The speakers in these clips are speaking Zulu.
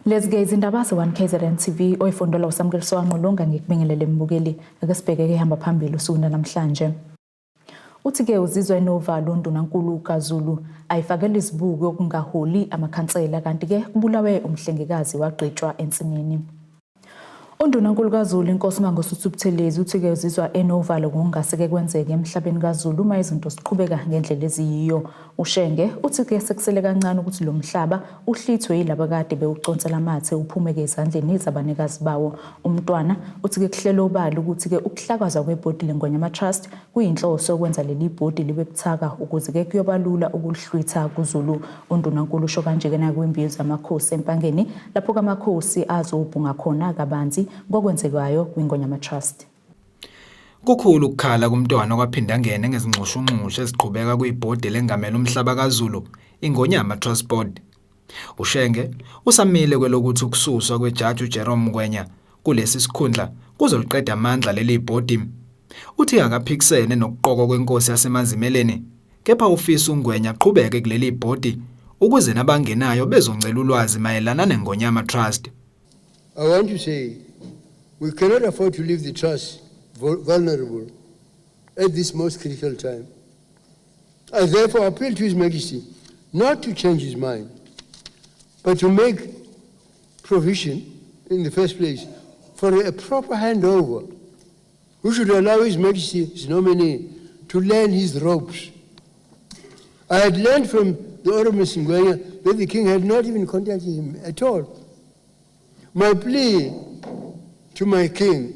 Let's gaze indaba ze-1KZNTV oyifondola usamukeliso wanqolonga ngikubingelele mbukeli ake sibheke ehamba phambili usukuna namhlanje. Uthi-ke Uzizwa Enovalo Undunankulu Kazulu ayifakela isibuko okungaholi amakhansela kanti-ke kubulawe umhlengikazi wagqitshwa ensimini. Undunankulu Kazulu inkosi uMangosuthu Buthelezi uthi-ke Uzizwa Enovalo kungaseke kwenzeke emhlabeni kaZulu uma izinto ziqhubeka ngendlela eziyiyo. Ushenge uthi-ke sekusele kancane ukuthi lo mhlaba uhlithwe yilabo kade bewuconsela amathe uphumeke ezandleni zabanikazi bawo. Umntwana uthi-ke kuhlelo obala ukuthi-ke ukuhlakazwa kwebhodi leNgonyama Trust kuyinhloso yokwenza leli bhodi libe buthaka ukuze-ke kuyobalula ukulihlwitha kuZulu. Undunankulu usho kanje-ke nakwimbizo yamakhosi empangeni lapho amakhosi azobhunga khona kabanzi ngokwenzekayo kwiNgonyama Trust. Kukhulu ukukhala kumntwana kwaphinda ngene ngezingxushunxushu eziqhubeka kuyibhodi lengamela umhlaba kaZulu iNgonyama Trust Board. Ushenge usamile kwelokuthi ukususwa kwejaji uJerome Ngwenya kulesi sikhundla kuzoliqeda amandla leli bhodi. Uthi akaphikisene nokuqokwa kwenkosi yaseMazimeleni kepha ufisa uNgwenya aqhubeke kuleli bhodi ukuze nabangenayo bezoncela ulwazi mayelana neNgonyama Trust. I want to say we cannot afford to leave the trust vulnerable at this most critical time. I therefore appeal to His Majesty not to change his mind, but to make provision in the first place for a proper handover, who should allow His Majesty's nominee to learn his ropes. I had learned from the Honorable Ngwenya that the King had not even contacted him at all. My plea to my King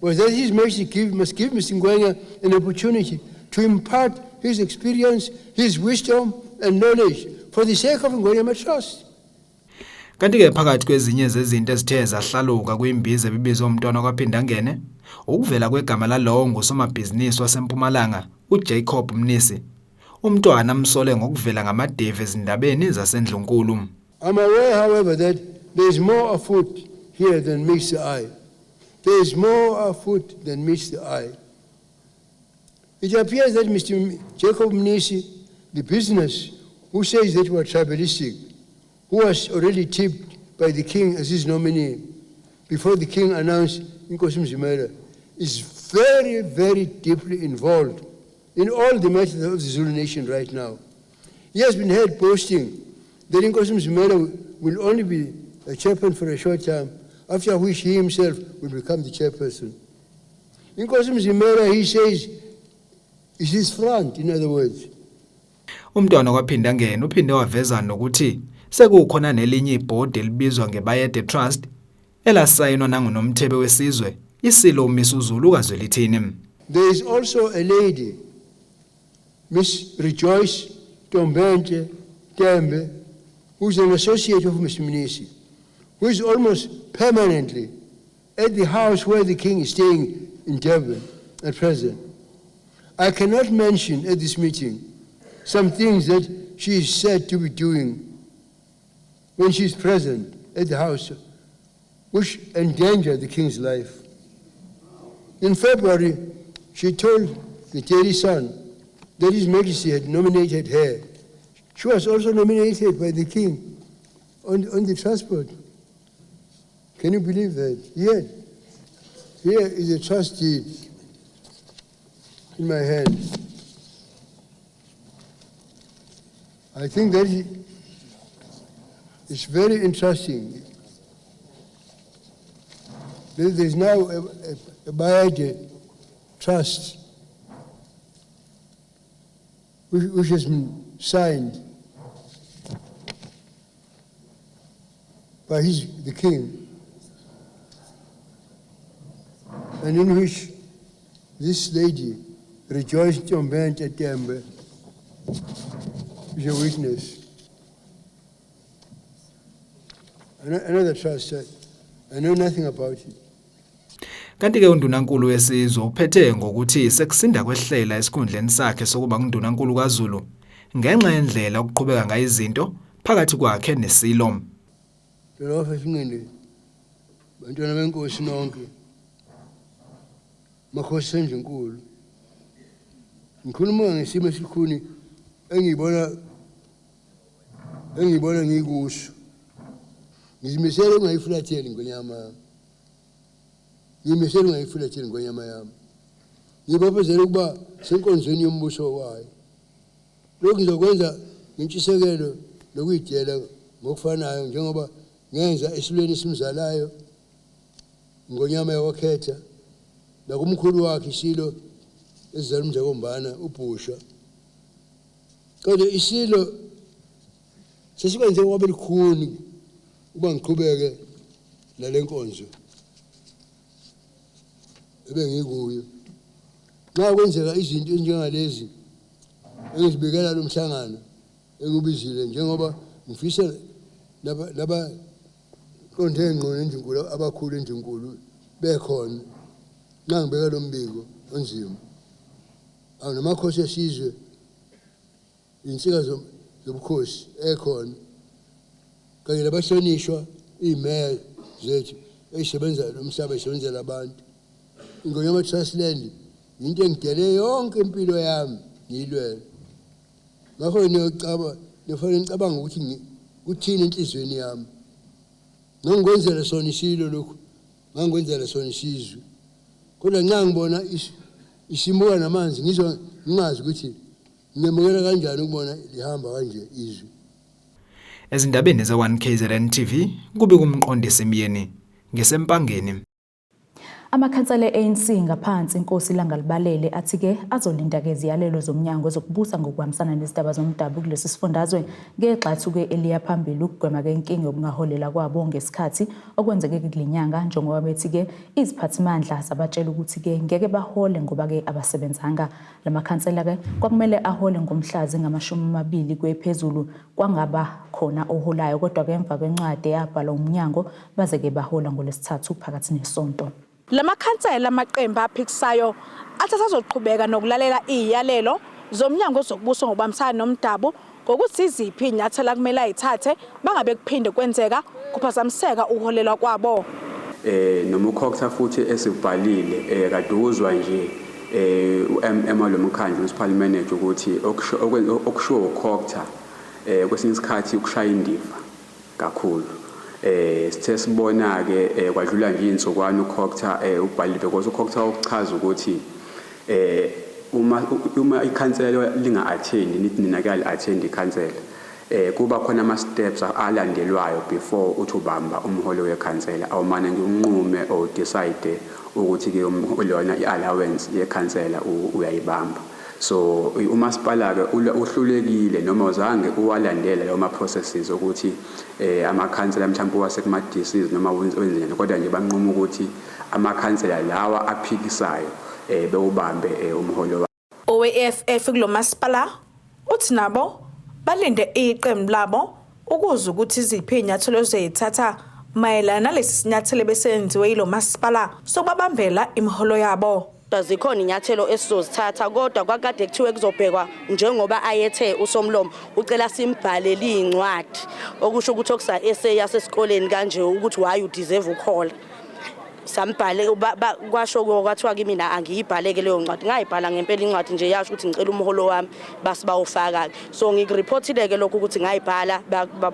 was that His Majesty must give Mr. Ngwenya an opportunity to impart his experience, his wisdom and knowledge for the sake of Ngonyama Trust. Kanti-ke phakathi kwezinye zezinto ezithe zahlaluka kwimbizo ebibizwa umntwana kwaphinda ngene ukuvela kwegama lalowo ngusomabhizinisi waseMpumalanga uJacob Mnisi. Umntwana amsole ngokuvela ngamadevu ezindabeni zaseNdlunkulu. I'm aware, however, that there is more afoot here than meets the eye. There is more afoot than meets the eye. It appears that Mr. Jacob Mnisi, the business who says that we are tribalistic, who was already tipped by the King as his nominee before the King announced Inkosi Mzimela, is very, very deeply involved in all the matters of the Zulu nation right now. He has been heard boasting that Inkosi Mzimela will only be a chairman for a short time, after which he himself will become the chairperson. Inkosi Mzimela, he says, is his front, in other words. Umntwana kwaphinda ngene uphinde waveza nokuthi sekukhona nelinye ibhodi elibizwa ngeBayede Trust elasayinwa nangunomthebe wesizwe isilo uMisuzulu kaZwelithini. There is also a lady, Miss Rejoice Tombente Tembe, who is an associate of Mr. Mnisi, who is almost permanently at the house where the King is staying in Durban at present. I cannot mention at this meeting some things that she is said to be doing when she is present at the house, which endanger the King's life. In February, she told the Daily Sun that His Majesty had nominated her. She was also nominated by the King on the transport. Can you believe that? Yet, here is a trust deed in my hand. I think that it's very interesting that there is now a Bayede Trust which has been signed by the King, and in which this lady, Rejoice Tombente Tembe, is a witness. Another trust, I know nothing about it. Kanti-ke uNdunankulu wesizwe uphethe ngokuthi sekusinda kwehlela esikhundleni sakhe sokuba uNdunankulu kaZulu ngenxa yendlela okuqhubeka ngayo izinto phakathi kwakhe nesilo. Lo fasingene bantwana benkosi nonke makhosi senjenkulu. Ngikhuluma ngesimo esikhuni engibona ngikuso. ngizimisele ungayifulatheli ngonyama yami. Ngizimisele ungayifulatheli ngonyama yami. Ngibophezela ukuba senkonzweni yombuso wayo. Lokhu ngizokwenza ngentshisekelo lokuyidela ngokufanayo njengoba ngenza esilweni simzalayo ngonyama yakokhetha nakumkhulu wakhe isilo ezizala umnjakombana ubhusha. Kodwa isilo sesikwenze ngoba likhuni uba ngiqhubeke nalenkonzo ebengikuyo. Ngakwenzeka izinto ezinjengalezi engizibekela lo mhlangano engubizile njengoba ngifisa laba konke engqondo enjinkulu abakhulu enjinkulu bekhona ngangibeka lo mbiko onzima awunamakhosi esizwe insika zobukhosi ekhona kanye nabahlonishwa imeya zethu ezisebenza nomhlaba esebenzela abantu ingonyama Trustland into engidele yonke impilo yami ngiyilwela ngakho ngifanele ngicabanga ukuthi uthini enhlizweni yami ngikwenzela sona isilo lokhu ngikwenzela sona isizwe kodwa nxa ngibona isimuka namanzi ngizwa ngingazi ukuthi ngiyamukela kanjani ukubona lihamba kanje izwe. Ezindabeni ze-1KZNTV kubika umqondisi Myeni ngesempangeni. Amakhansela ANC ngaphansi inkosi Langalibalele athi-ke azolinda-ke iziyalelo zomnyango ezokubusa ngokuhambisana nezindaba zomdabu kulesi sifundazwe ngexathu-ke eliya phambili ukugwema-ke inkinga yokungaholela kwabo ngesikhathi okwenzeke kule nyanga njengoba bethi-ke iziphathimandla zabatshela ukuthi-ke ngeke bahole ngoba-ke abasebenzanga. La makhansela-ke kwakumele ahole ngomhlazi ngama-20 kwephezulu kwangaba khona oholayo kodwa-ke emva kwencwadi yabhalwa umnyango baze-ke bahola ngolesithathu phakathi nesonto. Lamakhansela amaqembu aphikisayo athatha azoqhubeka nokulalela iziyalelo zomnyango zokubusa ngokubambisana nomdabu ngokuthi iziphi inyathela kumele ayithathe bangabe kuphinde kwenzeka kuphazamiseka ukuholelwa kwabo. Noma ukhokha futhi esibhalile kade uzwa nje Enovalo umkhandlu municipal manager ukuthi okusho ukhokha kwesinye isikhathi ukushaya indiva kakhulu. Sithe sibona ke kwadlula nje insukwana ukhokha ubhalile because ukhokha ukuchaza ukuthi uma ikhansela linga attend nithi nina ke attend ikhansela kuba khona ama steps alandelwayo before uthi ubamba umholo wekhansela awumana ngiunqume or decide ukuthi ke lona iallowance yekhansela uyayibamba. So umasipala ke uhlulekile noma uzange uwalandela lawo ma processes ukuthi amakhansela mhlawumbe wase kuma disease noma wenzeni kodwa nje banquma ukuthi amakhansela lawa aphikisayo bewubambe umholo. OEFF kulo masipala uthi nabo balinde iqembu labo ukuze ukuthi iziphi inyathelo ezithatha mayelana nalesi sinyathelo besenziwe yilo masipala sokubambela imiholo yabo. Zikhona inyathelo esizozithatha kodwa kwakade kuthiwe kuzobhekwa njengoba ayethe usomlomo ucela simbhalele incwadi okusho ukuthi okusa essay yasesikoleni kanje ukuthi why you deserve ukhola sambhale kwasho kwathiwa kimi mina angiyibhaleke leyo ncwadi ngayibhala ngempela incwadi nje yasho ukuthi ngicela umholo wami basi bawufaka so ngikreportile lokho ukuthi ngayibhala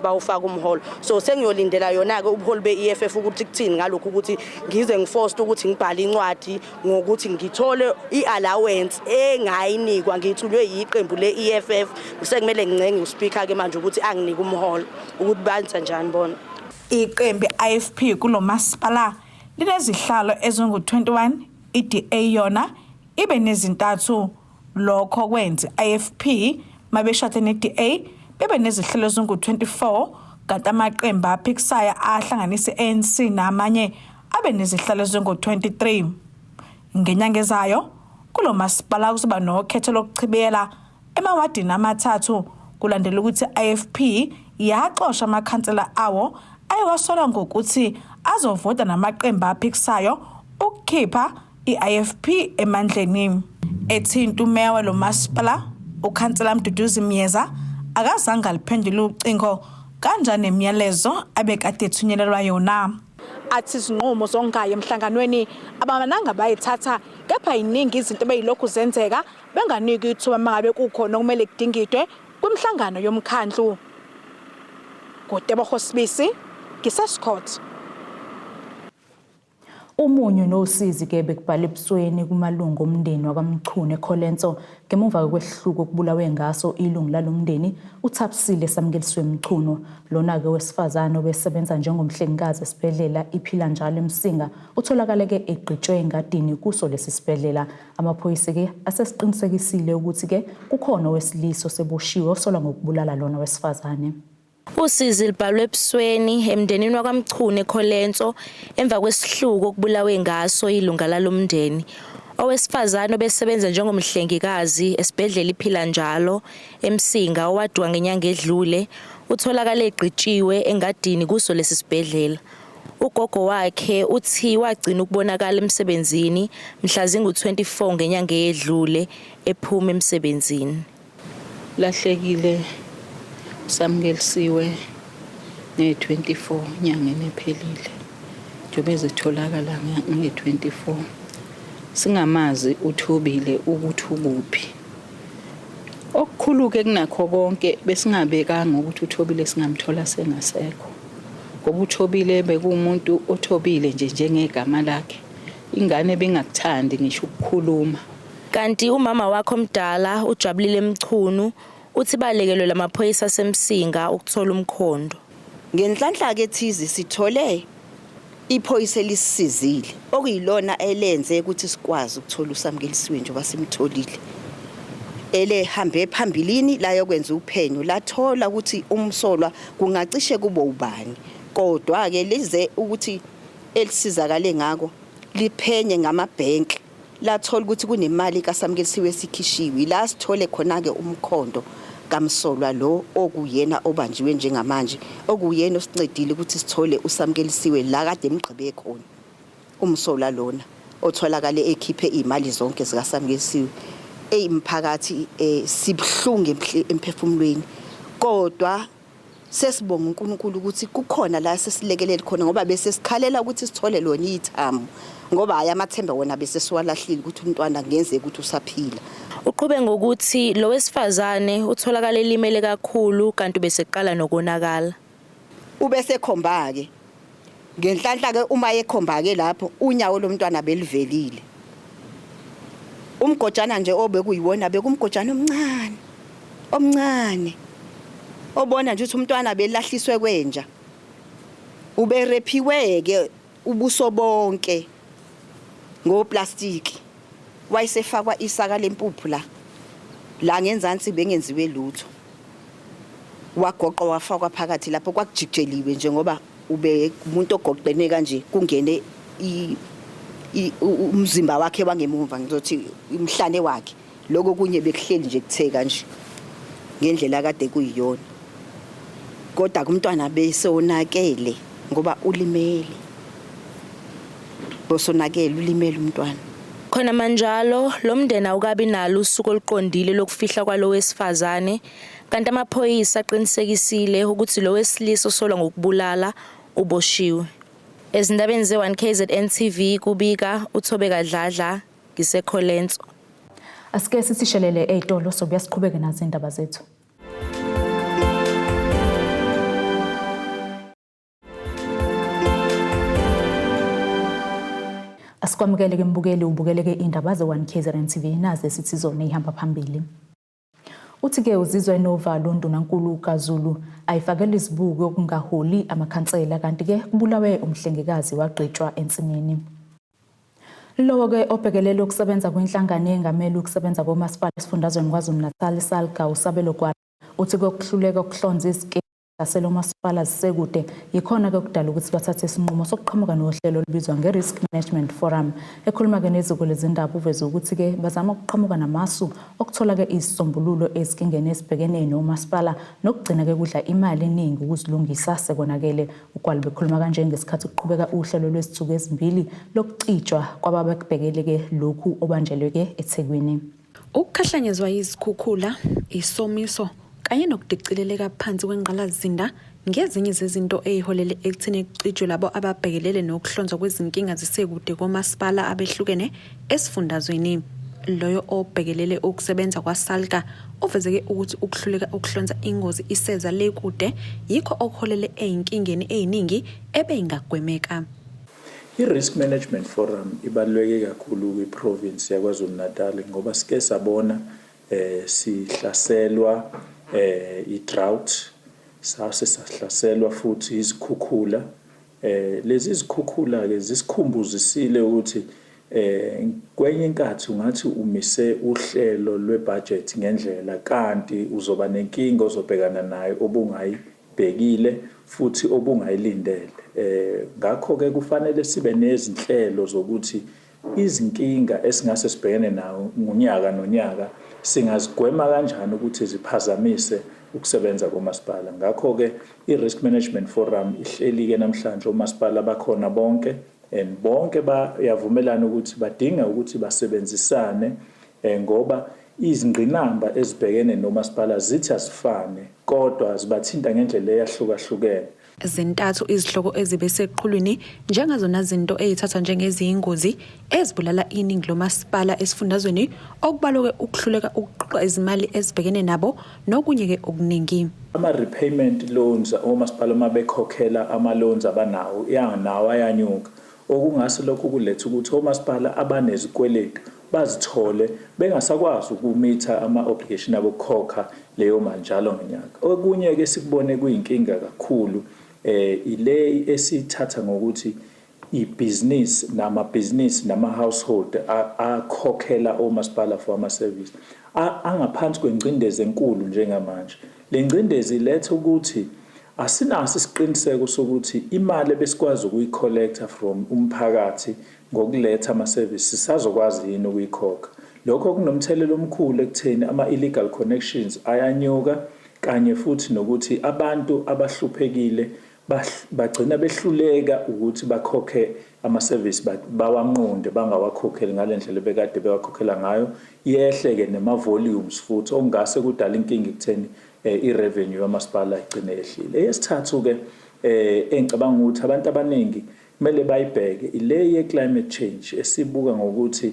bawufaka umholo so sengiyolindela yona ke ubuholi beEFF ukuthi kuthini ngalokho ukuthi ngize ngiforced ukuthi ngibhale incwadi ngokuthi ngithole iallowance engayinikwa ngithulwe yiqembu leEFF sekumele ngincenge uspeaker ke manje ukuthi anginike umholo ukuthi banza njani bona iqembu IFP kulo masipala linezihlalo ezingu-21 iDA yona ibe nezintathu lokho kwenza IFP mabeshade neDA bebe nezihlalo ezingu-24 kanti amaqembu aphikisayo ahlanganisa ANC namanye abe nezihlalo ezingu-23 ngenyanga ezayo kulo masipala kuzoba nokhetho lokuchibiyela emawadini amathathu kulandela ukuthi IFP yaxosha amakhansela awo ayekwasola ngokuthi azovota namaqembu aphikisayo ukukhipha iIFP emandleni. Ethinta umeya walo masipala ukhansela Mduduzi Myeza akazange aliphendule ucingo kanjani nemiyalezo abekade ethunyelelwa yona. Athi izinqumo zongayo emhlanganweni abamananga bayithatha kepha iningi izinto beyilokhu zenzeka benganiki ithuba mangabe kukhona okumele kudingidwe kwimhlangano yomkhandlu. Kodwa bohosibisi ngisesikhotho. Umunyu nosizi ke bekubhala ebusweni kumalungu omndeni wakwaMchunu eKholenso ngemuva kwehluko kubulawe ngaso ilungu lalomndeni uThapsile Samkeliswe Mchunu lona ke wesifazane obesebenza njengomhlengikazi esibhedlela iphila njalo eMsinga utholakala ke egqitshwe engadini kuso lesi sibhedlela. Amaphoyisa ke asesiqinisekisile ukuthi ke kukhona owesiliso seboshiwe osola ngokubulala lona wesifazane. Usizi libhalwe ebusweni emndenini wakwaMchunu eKholenso emva kwesihluko kubulawe ngaso ilunga lalomndeni. Owesifazane obesebenza njengomhlengikazi esibhedlela iphila njalo eMsinga owadwa ngenyanga edlule utholakala egqitshiwe engadini kuso lesi sibhedlela. Ugogo wakhe uthi wagcina ukubonakala emsebenzini mhla zingu-24 ngenyanga edlule ephuma emsebenzini. Lahlekile Samkelisiwe nge-24 nyangeni ephelile njengoba ezitholakala nge-24 singamazi uthobile ukuthi ukuphi. Okukhulu ke kunakho konke besingabekanga ukuthi uthobile singamthola sengasekho ngoba uthobile bekumuntu othobile nje njengegama lakhe. Ingane bengakuthandi ngisho ukukhuluma. Kanti umama wakhe omdala uJabulile Mchunu uthi balekelwe lamaphoyisa aseMsinga ukuthola umkhondo. Ngenhlanhla ke thizi sithole iphoyisa elisizile okuyilona elenze ukuthi sikwazi ukuthola uSamkelisiwe njengoba simtholile. Ele hambe phambilini la yokwenza uphenyo lathola ukuthi umsolwa kungacishe kube ubani. Kodwa ke lize ukuthi elisizakale ngako liphenye ngamabhenki lathola ukuthi kunemali kaSamkelisiwe sikhishiwe la sithole khona ke umkhondo kamsolwa lo okuyena obanjiwe njengamanje okuyena osincedile ukuthi sithole uSamkelisiwe la kade emgqibe khona umsolwa lona otholakale ekhiphe imali zonke zikaSamkelisiwe eyimphakathi sibhlungu emphefumulweni kodwa sesibonga uNkulunkulu ukuthi kukhona la sesilekelele khona ngoba bese sikhalela ukuthi sithole lona ithamo ngoba haya amathemba wona bese siwalahlile ukuthi umntwana ngenze ukuthi usaphila. Uqhube ngokuthi lo wesifazane utholakala elimele kakhulu kanti bese eqala nokonakala. Ubese khomba ke ngenhlanhla ke uma ekhomba ke lapho unyawo lomntwana belivelile. Umgojana nje obekuyiwona bekumgojana omncane obona nje ukuthi umntwana belahliswe kwenja. Uberephiwe ke ubuso bonke ngoplastiki. Wayesefakwa isaka lempuphu la ngenzansi bengenziwe lutho. Wagoqwa wafakwa phakathi lapho kwakujikjeliwe njengoba ube umuntu ogoqene kanje kungene umzimba wakhe wangemuva ngizothi imhlane wakhe lokho kunye bekuhleli nje kuthe kanje ngendlela kade kuyiyona. Kodwa kumntwana besonakele ngoba ulimele. Bosonakele ulimele umntwana. Khona manjalo lo mndeni awukabi nalo usuku oluqondile lokufihla kwalo wesifazane kanti amaphoyisa aqinisekisile ukuthi lo wesilisa osolwa ngokubulala uboshiwe. Ezindabeni ze1KZNTV kubika uThobeka Dladla ngiseKholenso. Asike sisishelele ezitolo sobuya siqhubeke nazo indaba zethu. Asikwamukele ke mbukeli ubukeleke indaba ze1KZNTV nazi esithizona ihamba phambili. Uthi ke Uzizwa Enovalo Undunankulu Kazulu ayifakela izibuko okungaholi amakhansela kanti ke kubulawe umhlengikazi wagqitshwa ensimini. Lowo ke obhekelele ukusebenza kwinhlangano engamele ukusebenza komasipala esifundazweni KwaZulu-Natal Salga usabelo kwa uthi kokuhluleka ukuhlonza isike aselo masipala sisekude yikhona ke kudala ukuthi bathathe isinqumo sokuqhamuka nohlelo olubizwa nge-Risk Management Forum ekhuluma ke neziko lezindaba uveze ukuthi ke bazama ukuqhamuka namasu okuthola ke izisombululo ezinkingeni esibhekene nomasipala nokugcina ke kudla imali eningi ukuzilungisa sekonakele ukwali bekhuluma kanje ngesikhathi kuqhubeka uhlelo lwesithuko ezimbili lokucijwa kwababekubhekele ke lokhu obanjelwe ke eThekwini. Ukukhahlanyezwa izikhukhula isomiso kanye nokudicileleka phansi kwengqalazinda ngezinye zezinto eziholele ekuthini kucijwe labo ababhekelele nokuhlonzwa kwezinkinga zisekude komasipala abehlukene esifundazweni. loyo obhekelele ukusebenza kwaSalga uvezeke ukuthi ukuhluleka ukuhlonza ingozi iseza lekude yikho okuholele ezinkingeni eziningi ebeyingagwemeka. I-Risk Management Forum ibaluleke kakhulu kwi-province yaKwaZulu-Natal ngoba sike sabona sihlaselwa i-drought, sahlaselwa futhi izikhukhula. Lezi izikhukhula ke zisikhumbuzisile ukuthi kwenye inkathi ungathi umise uhlelo lwebudget ngendlela kanti uzoba nenkinga ozobhekana nayo obungayibhekile futhi obungayilindele. Ngakho ke kufanele sibe nezinhlelo zokuthi izinkinga esingase sibhekene nawo ngonyaka nonyaka singazigwema kanjani ukuthi ziphazamise ukusebenza komasipala. Ngakho ke i-Risk Management Forum ihleli ke namhlanje omasipala bakhona bonke and bonke bayavumelana ukuthi badinga ukuthi basebenzisane ngoba izingqinamba ezibhekene nomasipala zithi asifane kodwa zibathinta ngendlela eyahlukahlukene. Zintathu izihloko ezibe seqhulwini njengazona zinto ezithathwa njengeziyingozi ezibulala iningi lomasipala esifundazweni okubalwe ukuhluleka ukuqoqa izimali ezibhekene nabo nokunye ke okuningi. Ama-repayment loans omasipala mabekhokhela ama-loans abanawo nawo ayanyuka okungase lokhu kuletha ukuthi omasipala abanezikweletu bazithole bengasakwazi ukumitha ama-obligation abo ukukhokha leyo mali njalo ngonyaka. Okunye ke sikubone kuyinkinga kakhulu ile esithatha ngokuthi i-business nama-household akhokhela omasipala for ama-service angaphansi kwengcindezi enkulu njengamanje. Le ngcindezi iletha ukuthi asinaso isiqiniseko sokuthi imali besikwazi ukuyicollecta from umphakathi ngokuletha ama-services sisazokwazi yini ukuyikhokha. Lokho kunomthelelo omkhulu ekutheni ama-illegal connections ayanyuka kanye futhi nokuthi abantu abahluphekile bagcina behluleka ukuthi bakhokhe ama-service bawanqonde bangawakhokheli ngalendlela bekade bewakhokhela ngayo. Yehleke nema-volumes futhi okungase kudala inkinga ekutheni i-revenue yamasipala igcine yehlile. Eyesithathu ke engicabanga ukuthi abantu abaningi kumele bayibheke ile ye-climate change esibuka ngokuthi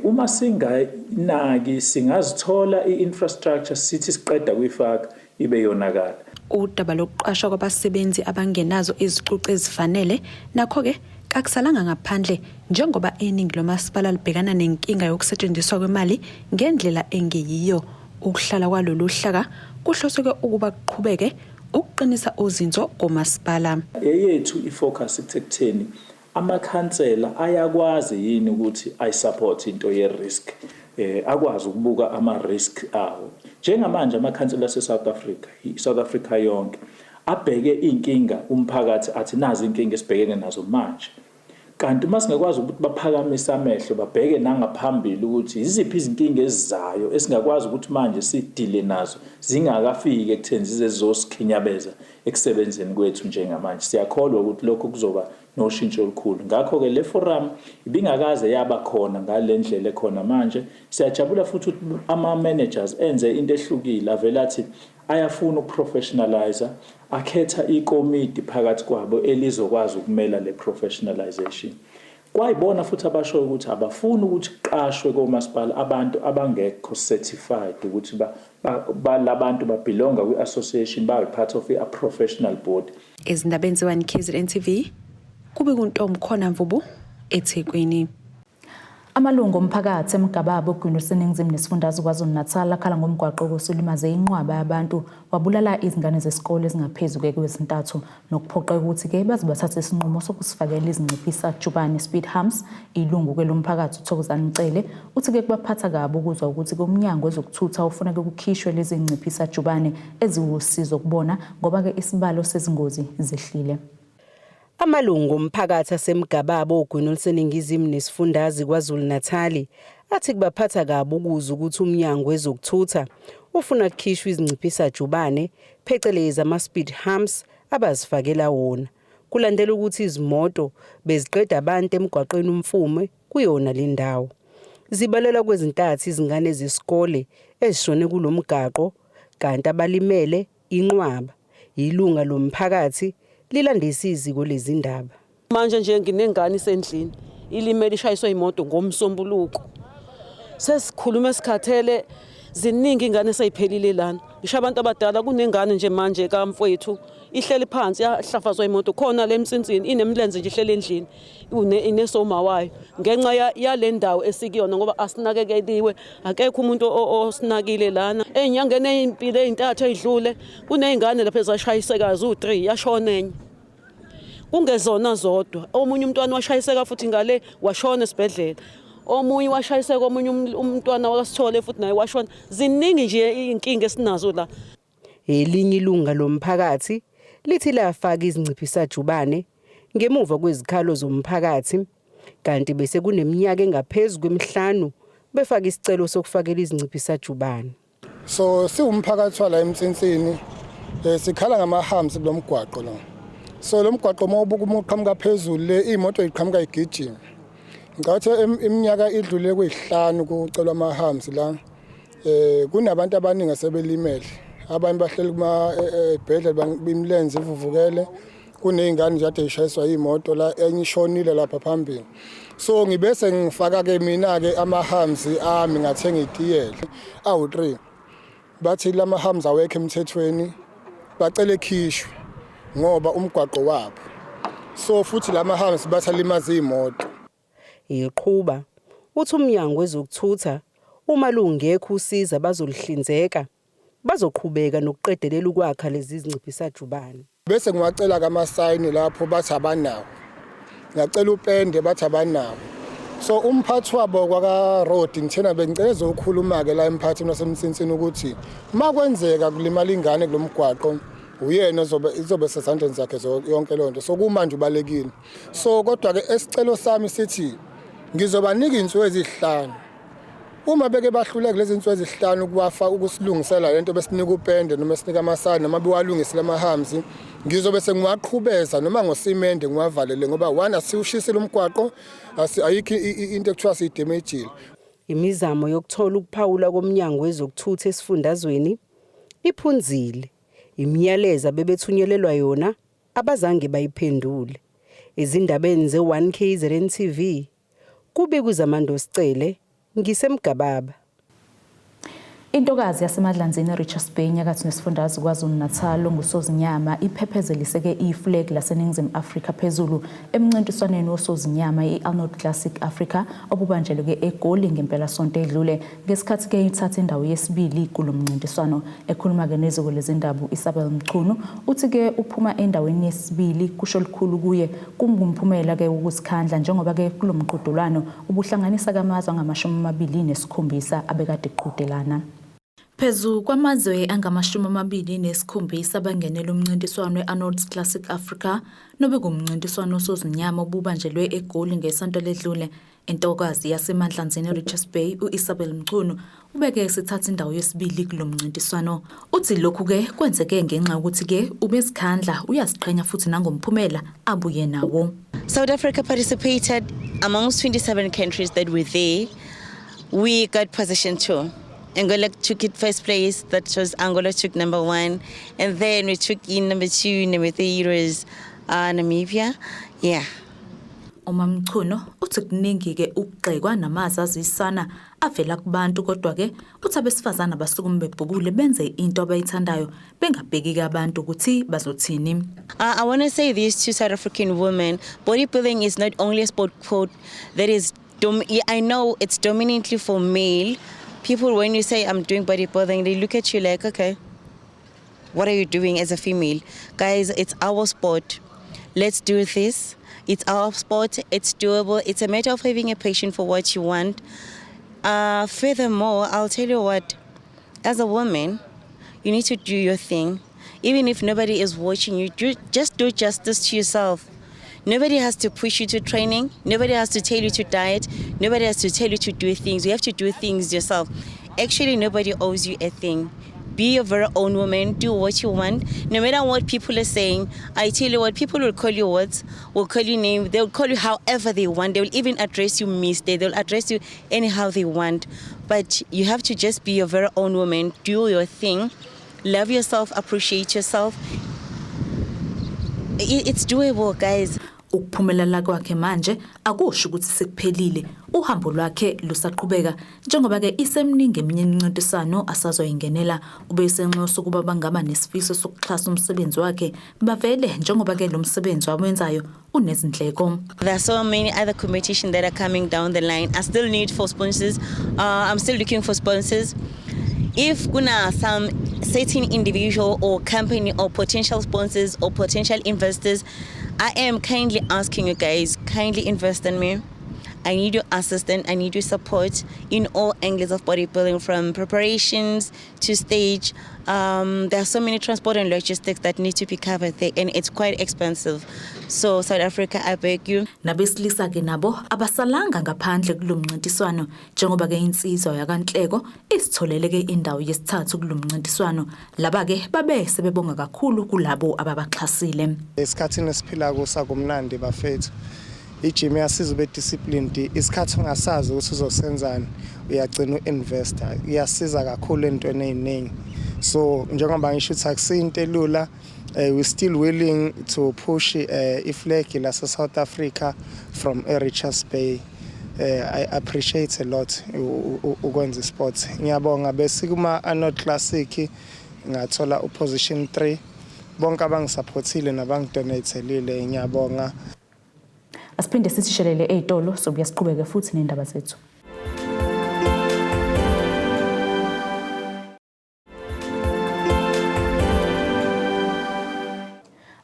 uma singanaki singazithola i-infrastructure sithi siqeda kuyifaka ibe yonakala. Udaba lokuqashwa kwabasebenzi abangenazo izicucu ezifanele nakho ke akusalanga ngaphandle njengoba iningi lomasipala libhekana nenkinga yokusetshenziswa kwemali ngendlela engeyiyo. Ukuhlala kwalolu hlaka kuhloswe ukuba kuqhubeke ukuqinisa uzinzo komasipala. Yethu ifocus ekutheni amakhansela ayakwazi yini ukuthi ayisupport into ye-risk, akwazi ukubuka ama-risk awo. Njengamanje amakhansela South Africa yonke abheke inkinga umphakathi athi nazi inkinga esibhekene nazo manje. Kanti uma singakwazi ukuthi baphakamise amehlo babheke nangaphambili ukuthi iziphi izinkinga ezizayo esingakwazi ukuthi manje sidile nazo zingakafiki ekutheni zizezosikhinyabeza ekusebenzeni kwethu njengamanje. Siyakholwa ukuthi lokho kuzoba noshintsho olukhulu. Ngakho ke le forum ibingakaze yaba khona ngalendlela ekhona manje. Siyajabula futhi ukuthi ama-managers enze into ehlukile avela athi ayafuna ukuprofessionalize, akhetha ikomiti phakathi kwabo elizokwazi ukumela le professionalization. Kwayibona futhi abasho ukuthi abafuni ukuthi kuqashwe komasipala abantu abangekho certified ukuthi labantu babelonga kwi-association babe part of a professional board. Ezindabeni ze-1KZNTV kube kuntombi khona Mvubu eThekwini. Amalungu omphakathi emgababo ogwini seningizimu nesifundazwe KwaZulu-Natal akhala ngomgwaqo osulimaze inqwaba yabantu wabulala izingane zesikole ezingaphezulu kwezintathu nokuphoqa ukuthi ke bazibathathe isinqumo sokusifakela izinciphisa jubane speed humps. Ilungu kwelomphakathi uThokozani uthi ke kubaphatha kabi ukuzwa ukuthi kumnyango wezokuthutha ufuna ke kukhishwe lezi zinciphisa jubane eziwusizo kubona ngoba ke isibalo sezingozi zehlile. Amalungu omphakathi asemgababo ogwini oluseningizimu nesifundazwe KwaZulu-Natal athi kubaphatha kabi ukuzwa ukuthi umnyango wezokuthutha ufuna kukhishwa izinciphisa jubane phecelezi ama-speed humps abazifakela wona. Kulandela ukuthi izimoto beziqeda abantu emgwaqweni umfume kuyona le ndawo. Zibalela kwezintathu izingane zesikole ezishone kulomgaqo kanti abalimele inqwaba. Ilunga lomphakathi lilandisa iziko lezindaba. Manje nje nginengane isendlini ilimele ishayiswa imoto ngomsombuluko. sesikhuluma esikhathele ziningi ingane esayiphelile lana. Ngisho abantu abadala kunengane nje manje kamfowethu ihleli phansi yahlafazwa imoto khona le emsinsini inemlenze nje ihleli endlini inesoma wayo ngenxa yale ndawo esikuyona ngoba asinakekeliwe akekho umuntu osinakile lana ezinyangeni ezimpilo ezintathu ezidlule kunezingane lapha ezashayiseka zu3 yashona enye kungezona zodwa omunye umntwana washayiseka futhi ngale washona esibhedlela omunye washayiseka omunye umntwana wakasithole futhi naye washona ziningi nje inkinga esinazo la. Elinye ilunga lomphakathi lithi lafaka izinciphisajubane ngemuva kwezikhalo zomphakathi kanti bese kuneminyaka engaphezulu kwemihlanu befaka isicelo sokufakela izinciphisajubane. So siwumphakathi wala eMtsinsini sikhala ngamahamsi kulomgwaqo lo. So lo mgwaqo mawubuka umuqhamuka phezulu le imoto iqhamuka igijima. Ngathi iminyaka idlule kuyisihlanu kucelwa amahamsi la. Kunabantu abaningi asebelimele. Abanye bahleli kuma ebhedlela bimlenze ivuvukele kunezingane nje ade ishayiswa imoto la enye ishonile lapha phambili. So ngibese ngifaka ke mina ke amahamsi ami ngathenga itiyela awu3 bathi lama hamsi awekho emthethweni bacela ekhishwe ngoba umgwaqo wabo. So futhi lama hamsi bathalimaza imoto. Iqhuba uthi umnyango wezokuthutha uma lungekho usiza bazolihlinzeka bazoqhubeka nokuqedelela ukwakha lezi zinciphisajubane. Bese ngwacela kamasayini lapho bathi abanawo. Ngacela upende bathi abanawo. So umphathi wabo kwaka road ngithena bengicela ukukhuluma ke la emphathini wasemtsinsini ukuthi makwenzeka kulimala ingane kulomgwaqo uyena izobe sesandleni zakhe yonke lonto. So kumanje ubalekile. So kodwa ke esicelo sami sithi ngizobanika insuku ezihlanu. Uma beke bahluleke lezi insuku ezihlanu ukuwafa ukusilungisela lento besinika upende noma sinika amasana noma bewalungisela amahamsi ngizobe sengiwaqhubeza noma ngosimende ngiwavalele ngoba one asiwushisile umgwaqo ayikho into ekuthiwa siyidamage. Imizamo yokuthola ukuphawula komnyango wezokuthutha esifundazweni iphunzile. Imiyaleza bebethunyelelwa yona abazange bayiphendule. Izindabeni ze1KZNTV kube kuzamando sicele ngisemgababa. Intokazi yaseMadlanzini Richards Bay nyakatho nesifundazwe KwaZulu-Natal ngusozinyama iphephezeliseke iflag laseNingizimu Afrika phezulu emncintiswaneni wosozinyama i-Arnold Classic Africa obubanjelwe eGoli ngempela sonto edlule ngesikhathi ke ithatha indawo yesibili kulomncintiswano. Ekhuluma ke neziko lezindaba Isabel Mchunu uthi ke uphuma endaweni yesibili kusho likhulu kuye kungumphumela ke ukusikhandla njengoba ke kulomqhudelwano ubuhlanganisa kamazwe angama-27 abekade eqhudelana. Phezu kwamazwe angama-27 abangenele umncintiswano we-Arnold Classic Africa nobekungumncintiswano osozinyama obubanjelwe eGoli ngesonto ledlule, intokazi yaseMadlanzini Richards Bay u-Isabel Mchunu ubeke sithatha indawo yesibili kulomncintiswano. Uthi lokhu ke kwenzeke ngenxa ukuthi ke ubesikhandla uyasiqhenya futhi nangomphumela abuye nawo. South Africa participated amongst 27 countries that were there. We got position 2. Angola took it first place, that was Angola took number 1, and then we took in number 2, number 3 was Namibia. Yeah. Umamchuno uthi kuningi ke ukugxekwa namazazisana avela kubantu kodwa ke uthi abesifazana basukuma bebhukule benze into abayithandayo bengabheki abantu ukuthi bazothini. I want to say this to South African women, bodybuilding is not only a sport code that is I know it's dominantly for male. People, when you say I'm doing bodybuilding, they look at you like, okay, what are you doing as a female? Guys, it's our sport. Let's do this. It's our sport. It's doable. It's a matter of having a passion for what you want. Furthermore, I'll tell you what, as a woman, you need to do your thing. Even if nobody is watching you, just do justice to yourself. Nobody has to push you to training. Nobody has to tell you to diet. Nobody has to tell you to do things. You have to do things yourself. Actually, nobody owes you a thing. Be your very own woman. Do what you want. No matter what people are saying, I tell you what, people will call you words, will call you name. They'll call you however they want. They will even address you mister. They'll address you anyhow they want. But you have to just be your very own woman. Do your thing. Love yourself. Appreciate yourself. It's doable, guys. Ukuphumelela kwakhe manje akusho ukuthi sekuphelile. Uhambo lwakhe lusaqhubeka njengoba ke isemningi eminye imincintiswano asazoyingenela. Ubesenxusa ukuba bangaba nesifiso sokuxhasa umsebenzi wakhe bavele njengoba ke lo msebenzi awenzayo unezindleko. There are so many other competitions that are coming down the line. I still need for sponsors. I'm still looking for sponsors. If kuna some certain individual or company or potential sponsors or potential investors, I am kindly asking you guys, kindly invest in me. I need your assistance, I need your support in all angles of bodybuilding, from preparations to stage. There are so many transport and logistics that need to be covered there, and it's quite expensive. So South Africa, I beg you. Nabesilisa ke nabo abasalanga ngaphandle kulomncintiswano njengoba ke insizwa yakanhleko isitholele ke indawo yesithathu kulomncintiswano. Laba ke babe sebebonga kakhulu kulabo ababaxhasile. Esikhathini esiphila kusa kumnandi bafethu. Ijimi yasiza ube disciplined, isikhathi ongasazi ukuthi uzosenzani uyagcina uinvestor. Iyasiza kakhulu entweni eziningi. So njengoba ngisho ukuthi akusinto elula, we still willing to push iflag la South Africa from Richards Bay. I appreciate a lot ukwenza sport. Ngiyabonga bese kuma Arnold Classic ngathola position 3. Bonke abangisupportile nabangidonatelile ngiyabonga. Asiphinde sisishelele ezitolo sobuya siqhubeke futhi nendaba zethu.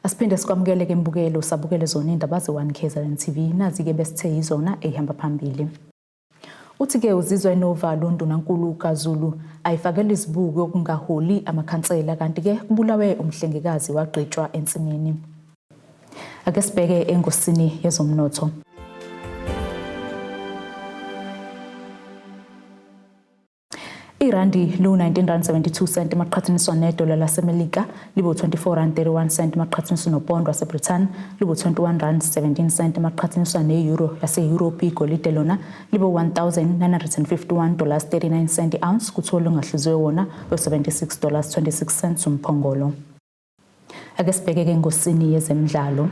Asiphinde sikwamukele ke mbukelo sabukele zona indaba ze1KZNTV nazi ke besithe yizona ehamba phambili. Uthi ke Uzizwa Enovalo Undunankulu Kazulu ayifakela isibuko okungaholi amakhansela kanti ke kubulawe umhlengikazi wagqitshwa ensimini. Ake sibheke engosini yezomnotho. Irandi lu 19.72 cent maqhathaniswa nedola laseMelika libo 24.31 cent maqhathaniswa nopondo waseBritain libo 21.17 cent maqhathaniswa neeuro yase-Europe. Igolide lona libo $1,951.39 cent ounce kuthole ongahliziwe wona $76.26 umphongolo. Ake sibheke ke engosini yezemidlalo.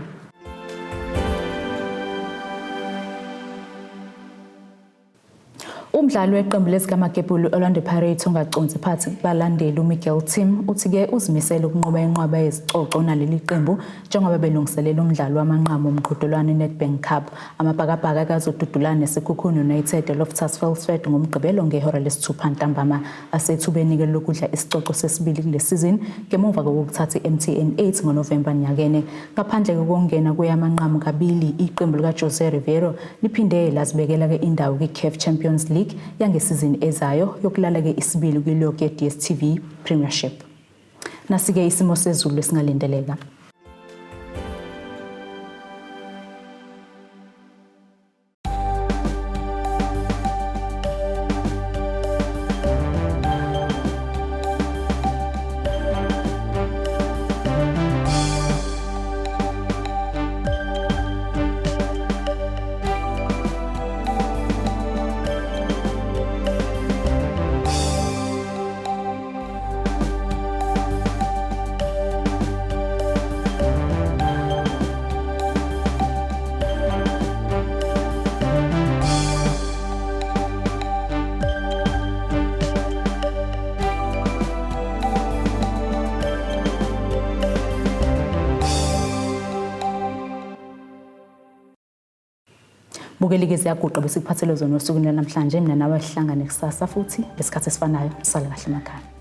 Umdlali weqembu lezikaMagebhulu Orlando Pirates ongaconsi phansi balandeli uMiguel Team uthi ke uzimisela ukunqoba inqwaba yezicoco naleli qembu njengoba belungiselela umdlalo wamanqamu omqhudelwano Nedbank Cup. Amabhakabhaka kazodudulana nesikhukhuni United Loftusfeld ngomgqibelo ngehora lesithupha ntambama asethubeni ke lokudla isicoco sesibili kule season ngemuva kokuthatha iMTN 8 ngoNovember nyakene. Ngaphandle kokungena kuyamanqamu kabili, iqembu lika Jose Rivero liphinde lazibekela ke indawo kwiCAF Champions League yangesizini ezayo yokulala ke isibili kwilogo ye-DStv Premiership. Nasike isimo sezulu esingalindeleka. Bukelike ziyaguqa bese kuphathele zona osukwini namhlanje mina nawe sihlangane kusasa futhi lesikhathi esifanayo sala kahle emakhaya.